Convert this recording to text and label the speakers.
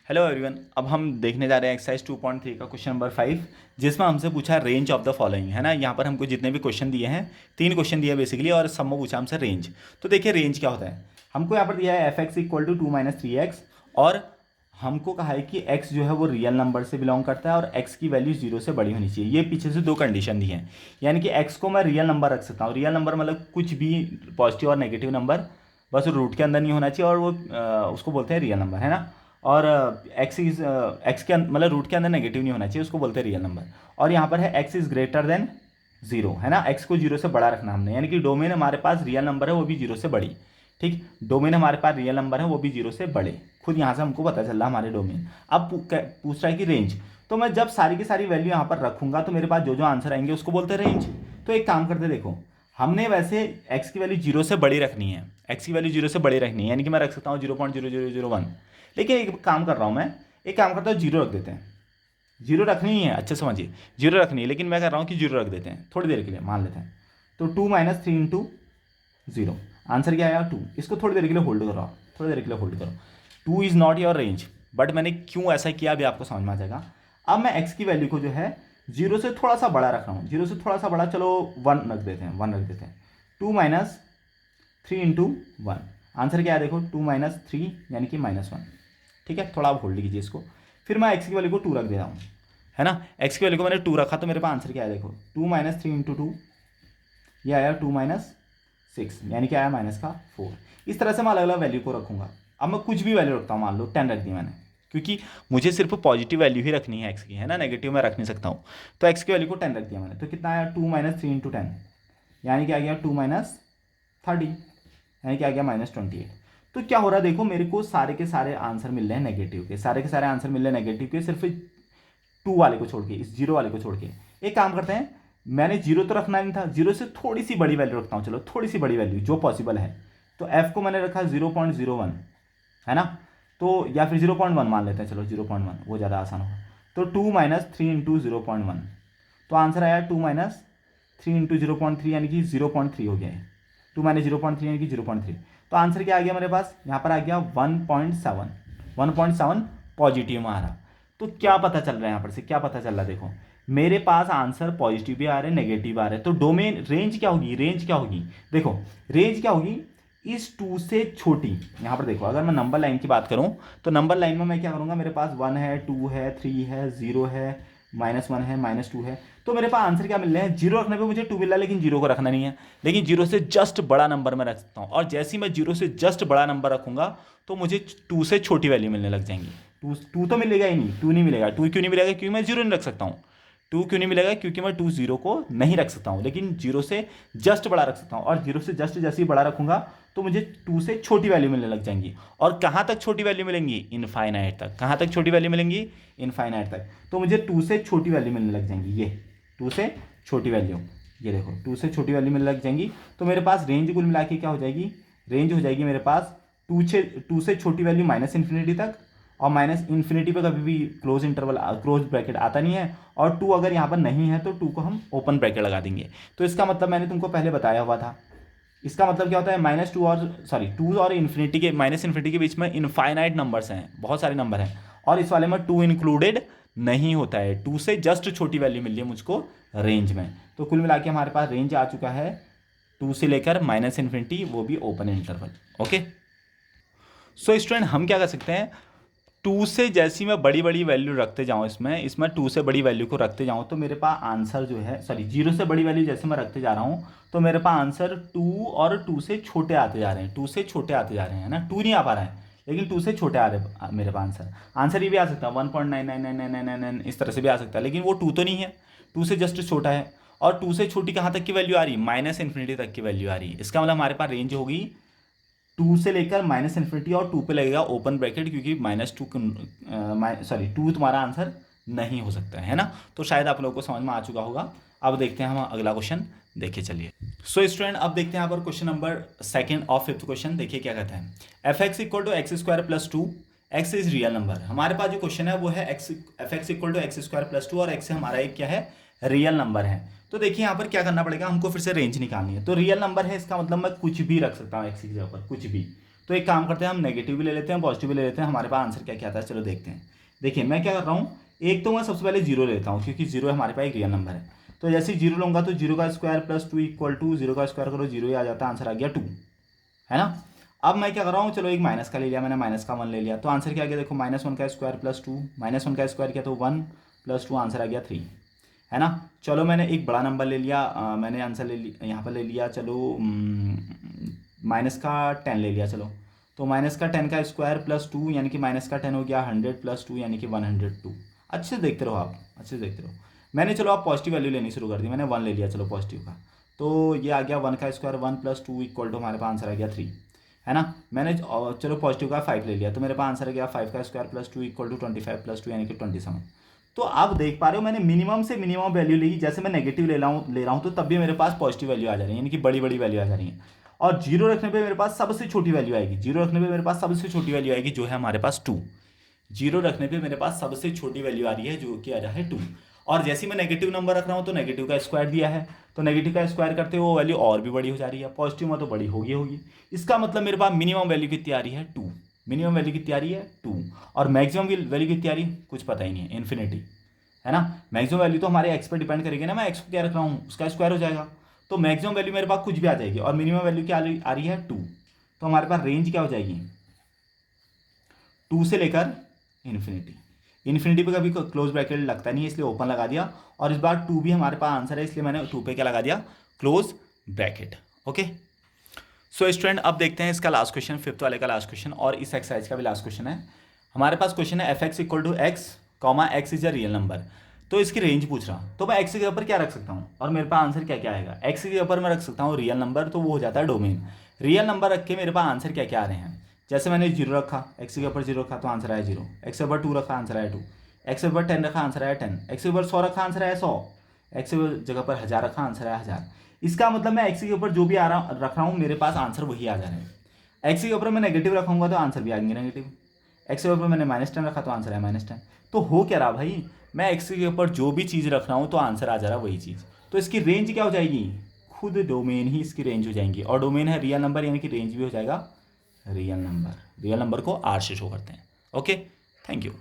Speaker 1: Hello everyone, अब हम देखने जा रहे हैं एक्सरसाइज 2.3 का क्वेश्चन नंबर 5, जिसमें हमसे पूछा रेंज ऑफ द फॉलोइंग, है ना। यहाँ पर हमको जितने भी क्वेश्चन दिए हैं, 3 क्वेश्चन दिए बेसिकली, और सब में पूछा हमसे रेंज। तो देखिए रेंज क्या होता है। हमको यहाँ पर दिया है F x equal to 2-3x, और हमको कहा है कि x जो है वो रियल नंबर से बिलोंग करता है और x की वैल्यू 0 से बड़ी होनी चाहिए। ये पीछे से 2 कंडीशन दी हैं, यानी कि x को मैं रियल नंबर रख सकता हूँ। रियल नंबर मतलब कुछ भी पॉजिटिव और नेगेटिव नंबर, बस रूट के अंदर नहीं होना चाहिए, और वो उसको बोलते हैं रियल नंबर, है ना। और एक्स के मतलब रूट के अंदर नेगेटिव नहीं होना चाहिए, उसको बोलते हैं रियल नंबर। और यहाँ पर है एक्स इज ग्रेटर देन 0, है ना। एक्स को 0 से बड़ा रखना हमने, यानी कि डोमेन हमारे पास रियल नंबर है वो भी 0 से बड़ी। ठीक, डोमेन हमारे पास रियल नंबर है वो भी 0 से बड़े। खुद यहाँ से हमको पता चल रहा हमारे डोमेन। अब पूछ रहा है कि रेंज, तो मैं जब सारी की सारी वैल्यू यहाँ पर रखूंगा तो मेरे पास जो जो आंसर आएंगे उसको बोलते हैं रेंज। तो एक काम करते, देखो हमने वैसे x की वैल्यू 0 से बड़ी रखनी है, x की वैल्यू 0 से बड़ी रखनी है, यानी कि मैं रख सकता हूँ 0.0001। लेकिन एक काम कर रहा हूँ मैं, एक काम करता हूँ 0 रख देते हैं। 0 रखनी ही है, अच्छे समझिए, 0 रखनी है, लेकिन मैं कर रहा हूँ कि 0 रख देते हैं थोड़ी देर के लिए, मान लेते हैं। तो 2-3 × 0, आंसर क्या आया 2। इसको थोड़ी देर के लिए होल्ड करो, थोड़ी देर के लिए होल्ड करो। 2 is not your range, but मैंने क्यों ऐसा किया अभी आपको समझ में आ जाएगा। अब मैं x की वैल्यू को जो है 0 से थोड़ा सा बड़ा रख रहा हूँ, 0 से थोड़ा सा बड़ा, चलो 1 रख देते हैं, 1 रख देते हैं। 2 - 3 × 1, आंसर क्या है देखो, 2 - 3 यानी कि -1। ठीक है, थोड़ा आप होल्ड कीजिए इसको। फिर मैं x की वैल्यू को 2 रख दे रहा हूँ, है ना। x की वैल्यू को मैंने 2 रखा, तो मेरे पास आंसर क्या है देखो, 2 - 3 × 2, ये आया 2 - 6, यानी कि आया -4। इस तरह से मैं अलग अलग वैल्यू को रखूंगा। अब मैं कुछ भी वैल्यू रखता हूँ, मान लो 10 रख दी मैंने, क्योंकि मुझे सिर्फ पॉजिटिव वैल्यू ही रखनी है x की, है ना, नेगेटिव मैं रख नहीं सकता हूँ। तो x की वैल्यू को 10 रख दिया मैंने, तो कितना आया 2 - 3 × 10, यानी कि आ गया 2 - 30, यानी कि आ गया -28। तो क्या हो रहा है देखो, मेरे को सारे के सारे आंसर मिल रहे हैं नेगेटिव के, सारे के सारे आंसर मिल रहे हैं नेगेटिव के, सिर्फ 2 वाले को छोड़ के, इस 0 वाले को छोड़ के। एक काम करते हैं, मैंने 0 तो रखना नहीं था, 0 से थोड़ी सी बड़ी वैल्यू रखता हूँ, चलो थोड़ी सी बड़ी वैल्यू जो पॉसिबल है। तो f को मैंने रखा 0.01, है ना। तो या फिर 0.1 मान लेते हैं, चलो 0.1 वो ज़्यादा आसान होगा। तो 2 - 3 × 0.1, तो आंसर आया 2 - 3 × 0.3, यानी कि 0.3 हो गया है। 2 - 0.3 यानी कि 0.3। तो आंसर क्या आ गया मेरे पास, यहाँ पर आ गया 1.7, 1.7 पॉजिटिव में आ रहा। तो क्या पता चल रहा है यहाँ पर से, क्या पता चल रहा है देखो, मेरे पास आंसर पॉजिटिव भी आ रहे हैं नेगेटिव आ रहे हैं। तो डोमेन रेंज क्या होगी, रेंज क्या होगी देखो, रेंज क्या होगी, इस 2 से छोटी। यहाँ पर देखो, अगर मैं नंबर लाइन की बात करूँ तो नंबर लाइन में मैं क्या करूँगा, मेरे पास 1 है, 2 है, 3 है, 0 है, -1 है, -2 है। तो मेरे पास आंसर क्या मिल रहे हैं, 0 रखने पे मुझे 2 मिल रहा है, लेकिन 0 को रखना नहीं है। लेकिन 0 से जस्ट बड़ा नंबर मैं रख सकता हूँ, और जैसे ही मैं 0 से जस्ट बड़ा नंबर रखूंगा तो मुझे 2 से छोटी वैल्यू मिलने लग जाएंगी। 2 तो मिलेगा ही नहीं, 2 नहीं मिलेगा। 2 क्यों नहीं मिलेगा, क्योंकि मैं 0 नहीं रख सकता हूँ। 2 क्यों नहीं मिलेगा, क्योंकि मैं 2 0 को नहीं रख सकता हूँ, लेकिन 0 से जस्ट बड़ा रख सकता हूँ। और 0 से जस्ट जैसे ही बड़ा रखूंगा तो मुझे 2 से छोटी वैल्यू मिलने लग जाएंगी। और कहाँ तक छोटी वैल्यू मिलेंगी, इनफाइनाइट तक। कहाँ तक छोटी वैल्यू मिलेंगी, इनफाइनाइट तक। तो मुझे 2 से छोटी वैल्यू मिलने लग जाएंगी, ये 2 से छोटी वैल्यू, ये देखो 2 से छोटी वैल्यू मिलने लग जाएंगी। तो मेरे पास रेंज कुल मिला के क्या हो जाएगी, रेंज हो जाएगी मेरे पास 2 से छोटी वैल्यू -∞ तक, और -∞ पे कभी भी क्लोज इंटरवल, क्लोज ब्रैकेट आता नहीं है। और 2 अगर यहाँ पर नहीं है तो 2 को हम ओपन ब्रैकेट लगा देंगे। तो इसका मतलब मैंने तुमको पहले बताया हुआ था, इसका मतलब क्या होता है, -2 और इन्फिनिटी के, -∞ के बीच में इनफाइनाइट नंबर्स हैं, बहुत सारे नंबर हैं, और इस वाले में 2 इंक्लूडेड नहीं होता है। 2 से जस्ट छोटी वैल्यू मिल रही है मुझको रेंज में। तो कुल मिला के हमारे पास रेंज आ चुका है 2 से लेकर -∞, वो भी open interval. Okay, so student हम क्या कर सकते हैं, 2 से जैसी मैं बड़ी बड़ी वैल्यू रखते जाऊँ, इसमें 2 से बड़ी वैल्यू को रखते जाऊँ, तो मेरे पास आंसर जो है, 0 से बड़ी वैल्यू जैसे मैं रखते जा रहा हूँ, तो मेरे पास आंसर 2 और 2 से छोटे आते जा रहे हैं, 2 से छोटे आते जा रहे हैं, है ना। 2 नहीं आ पा रहा है, लेकिन 2 से छोटे आ रहे मेरे पास आंसर। आंसर ये भी आ सकता है 1.99999, इस तरह से भी आ सकता है, लेकिन वो 2 तो नहीं है, 2 से जस्ट छोटा है। और 2 से छोटी कहाँ तक की वैल्यू आ रही है, -∞ तक की वैल्यू आ रही है। इसका मतलब हमारे पास रेंज होगी 2 से लेकर -∞, और 2 पे लगेगा ओपन ब्रैकेट, क्योंकि -2 तुम्हारा आंसर नहीं हो सकता है ना। तो शायद आप लोगों को समझ में आ चुका होगा। अब देखते हैं हम अगला क्वेश्चन, देखिए चलिए। सो स्टूडेंट अब देखते हैं यहाँ पर क्वेश्चन नंबर 2 और 5th क्वेश्चन। देखिए क्या कहता है, f(x = x² + 2), x is real number. हमारे पास जो क्वेश्चन है वो है f(x = x² + 2), और x हमारा एक क्या है, रियल नंबर है। तो देखिए यहाँ पर क्या करना पड़ेगा, हमको फिर से रेंज निकालनी है। तो रियल नंबर है, इसका मतलब मैं कुछ भी रख सकता हूँ x की जगह पर, कुछ भी। तो एक काम करते हैं, हम नेगेटिव भी ले लेते हैं, पॉजिटिव भी ले लेते हैं, हमारे पास आंसर क्या क्या आता है चलो देखते हैं। देखिए मैं क्या कर रहा हूँ, एक तो मैं सबसे पहले जीरो लेता हूँ क्योंकि जीरो हमारे पास एक रियल नंबर है। तो जैसे जीरो लूँगा तो जीरो का square plus two equal to, zero का स्क्वायर करो जीरो ही आ जाता है, आंसर आ गया 2, है ना। अब मैं क्या कर रहा हूँ, चलो एक माइनस का ले लिया मैंने, माइनस का 1 ले लिया, तो आंसर क्या आ गया देखो, -1 का स्क्वायर प्लस 2, -1 का स्क्वायर किया तो 1 + 2 आंसर आ गया 3, है ना। चलो मैंने एक बड़ा नंबर ले लिया, मैंने आंसर ले लिया यहाँ पर ले लिया, चलो माइनस का 10 ले लिया, चलो तो -10 का स्क्वायर प्लस 2 यानी कि -10 हो गया, 100 + 2 यानी कि 102। अच्छे से देखते रहो आप, अच्छे से देखते रहो। मैंने चलो आप पॉजिटिव वैल्यू लेनी शुरू कर दी, मैंने 1 ले लिया चलो पॉजिटिव का, तो ये आ गया 1 का स्क्वायर 1 + 2 इक्वल टू हमारे पास आंसर आ गया 3, है ना। मैंने चलो पॉजिटिव का 5 ले लिया, तो मेरे पास आंसर आ गया 5 का स्क्वायर प्लस 2 इक्वल टू 25 + 2 यानी कि 27। तो आप देख पा रहे हो मैंने मिनिमम से मिनिमम वैल्यू ली, जैसे मैं नेगेटिव ले रहा हूँ तो तब भी मेरे पास पॉजिटिव वैल्यू आ जा रही है, यानी कि बड़ी बड़ी वैल्यू आ जा रही है। और जीरो रखने पे मेरे पास सबसे छोटी वैल्यू आएगी, जीरो रखने पे मेरे पास सबसे छोटी वैल्यू आएगी जो है हमारे पास 2। जीरो रखने पे मेरे पास सबसे छोटी वैल्यू आ रही है जो कि आ रहा है 2। और जैसे ही मैं नेगेटिव नंबर रख रहा हूँ तो नेगेटिव का स्क्वायर दिया है, तो नेगेटिव का स्क्वायर करते वो वैल्यू और भी बड़ी हो जा रही है, पॉजिटिव में तो बड़ी होगी होगी। इसका मतलब मेरे पास मिनिमम वैल्यू कितनी आ रही है 2, मिनिमम वैल्यू कितनी आ रही है 2, और मैक्सिमम वैल्यू कितनी आ रही है कुछ पता ही नहीं है, इन्फिनिटी, है ना। मैक्सिमम वैल्यू तो हमारे एक्स पर डिपेंड करेगी ना, मैं एक्स को क्या रख रहा हूँ उसका स्क्वायर हो जाएगा, तो मैक्सिमम वैल्यू मेरे पास कुछ भी आ जाएगी, और मिनिमम वैल्यू क्या आ रही है 2, तो हमारे पास रेंज क्या हो जाएगी 2 से लेकर इन्फिनिटी। इन्फिनिटी पे कभी क्लोज ब्रैकेट लगता नहीं है इसलिए ओपन लगा दिया, और इस बार 2 भी हमारे पास आंसर है इसलिए मैंने 2 पे क्या लगा दिया close bracket. Okay so student अब देखते हैं इसका लास्ट क्वेश्चन, 5th वाले का लास्ट क्वेश्चन, और इस एक्सरसाइज का भी लास्ट क्वेश्चन है। हमारे पास क्वेश्चन है f(x = x, x is a real number, तो इसकी रेंज पूछ रहा, तो मैं x के ऊपर क्या रख सकता हूँ, और मेरे पास आंसर क्या क्या आएगा। x के ऊपर मैं रख सकता हूँ रियल नंबर, तो वो हो जाता है डोमेन। रियल नंबर रख के मेरे पास आंसर क्या क्या आ रहे हैं, जैसे मैंने 0 रखा, x के ऊपर 0 रखा तो आंसर आया 0, x के ऊपर 2 रखा आंसर आया 2, x के ऊपर 10 रखा आंसर आया 10, x के ऊपर 100 रखा आंसर आया 100, x के जगह पर 1000 रखा आंसर आया 1000। इसका मतलब मैं x के ऊपर जो भी रख रहा हूँ मेरे पास आंसर वही आ जा रहे हैं। x के ऊपर मैं नेगेटिव रखूंगा तो आंसर भी आएंगे नेगेटिव, x के ऊपर मैंने -10 रखा तो आंसर है -10। तो हो क्या रहा भाई, मैं x के ऊपर जो भी चीज़ रख रहा हूँ तो आंसर आ जा रहा वही चीज़, तो इसकी रेंज क्या हो जाएगी, खुद डोमेन ही इसकी रेंज हो जाएंगी, और डोमेन है रियल नंबर यानी कि रेंज भी हो जाएगा रियल नंबर। रियल नंबर को आर से शो करते हैं। Okay thank you.